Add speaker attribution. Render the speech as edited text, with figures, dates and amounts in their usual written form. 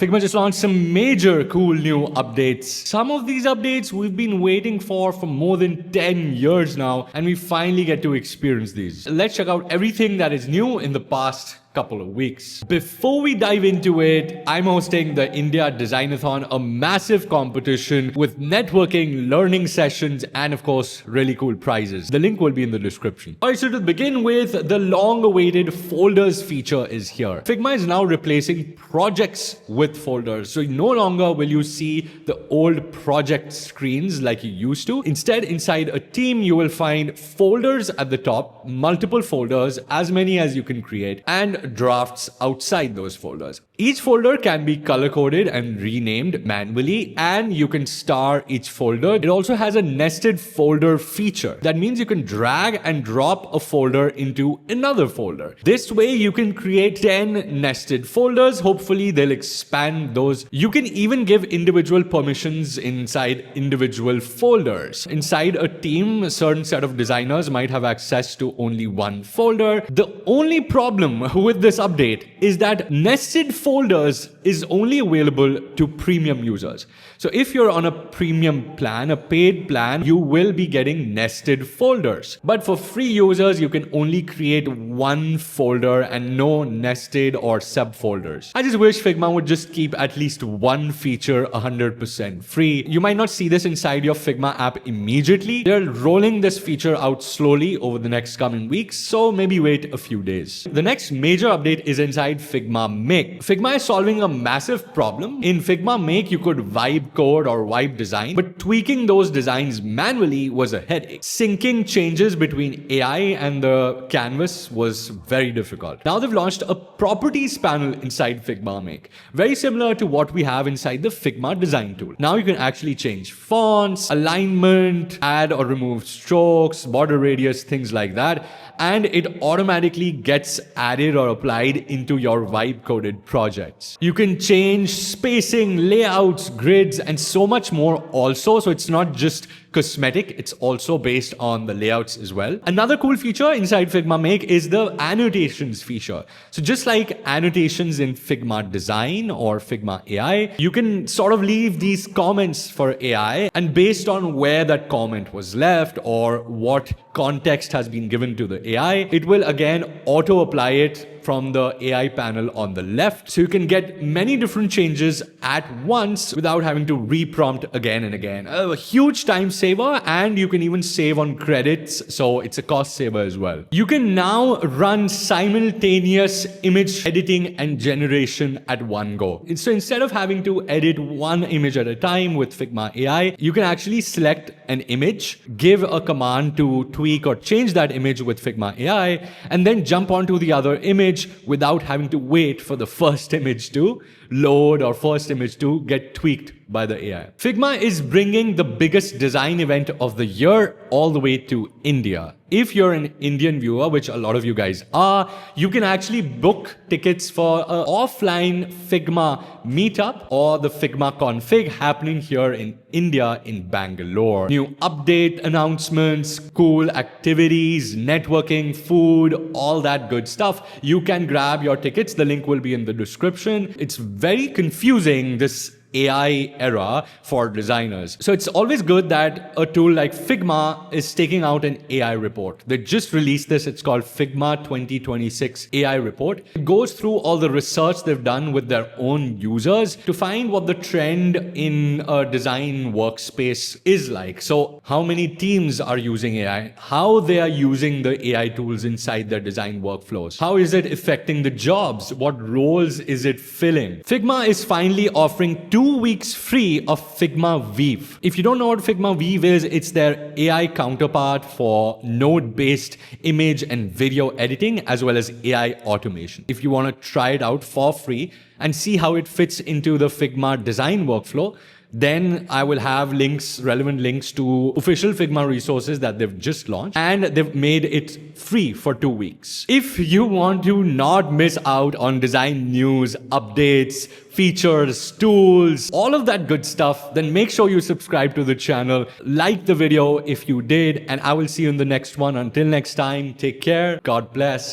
Speaker 1: Figma just launched some major cool new updates. Some of these updates we've been waiting for more than 10 years now, and we finally get to experience these. Let's check out everything that is new in the past couple of weeks. Before we dive into it, I'm hosting the India Designathon, a massive competition with networking, learning sessions, and of course, really cool prizes. The link will be in the description. Alright, so to begin with, the long-awaited folders feature is here. Figma is now replacing projects with folders. So no longer will you see the old project screens like you used to. Instead, inside a team, you will find folders at the top, multiple folders, as many as you can create, and drafts outside those folders. Each folder can be color-coded and renamed manually, and you can star each folder. It also has a nested folder feature. That means you can drag and drop a folder into another folder. This way, you can create 10 nested folders. Hopefully, they'll expand those. You can even give individual permissions inside individual folders. Inside a team, a certain set of designers might have access to only one folder. The only problem with this update is that nested folders is only available to premium users. So if you're on a premium plan, a paid plan, you will be getting nested folders. But for free users, you can only create one folder and no nested or subfolders. I just wish Figma would just keep at least one feature 100% free. You might not see this inside your Figma app immediately. They're rolling this feature out slowly over the next coming weeks, so maybe wait a few days. The next major update is inside Figma Make. Figma is solving a massive problem. In Figma Make, you could vibe code or vibe design, but tweaking those designs manually was a headache. Syncing changes between AI and the canvas was very difficult. Now they've launched a properties panel inside Figma Make, very similar to what we have inside the Figma design tool. Now you can actually change fonts, alignment, add or remove strokes, border radius, things like that, and it automatically gets added or applied into your vibe coded projects. You can change spacing, layouts, grids, and so much more also. So it's not just cosmetic, it's also based on the layouts as well. Another cool feature inside Figma Make is the annotations feature. So just like annotations in Figma Design or Figma AI, you can sort of leave these comments for AI, and based on where that comment was left or what context has been given to the AI, it will again auto apply it from the AI panel on the left. So you can get many different changes at once without having to reprompt again and again. A huge time saver, and you can even save on credits. So it's a cost saver as well. You can now run simultaneous image editing and generation at one go. So instead of having to edit one image at a time with Figma AI, you can actually select an image, give a command to tweak or change that image with Figma AI, and then jump onto the other image without having to wait for the first image to load or first image to get tweaked by the AI. Figma is bringing the biggest design event of the year all the way to India. If you're an Indian viewer, which a lot of you guys are, you can actually book tickets for an offline Figma meetup or the Figma config happening here in India in Bangalore. New update announcements, cool activities, networking, food, all that good stuff. You can grab your tickets. The link will be in the description. It's very confusing, this AI era for designers. So it's always good that a tool like Figma is taking out an AI report. They just released this. It's called Figma 2026 AI Report. It goes through all the research they've done with their own users to find what the trend in a design workspace is like. So how many teams are using AI, how they are using the AI tools inside their design workflows, how is it affecting the jobs, what roles is it filling. Figma is finally offering 2 weeks free of Figma Weave. If you don't know what Figma Weave is, it's their AI counterpart for node-based image and video editing, as well as AI automation. If you want to try it out for free and see how it fits into the Figma design workflow, then I will have links, relevant links to official Figma resources that they've just launched, and they've made it free for 2 weeks. If you want to not miss out on design news, updates, features, tools, all of that good stuff, then make sure you subscribe to the channel, like the video if you did, and I will see you in the next one. Until next time, take care. God bless.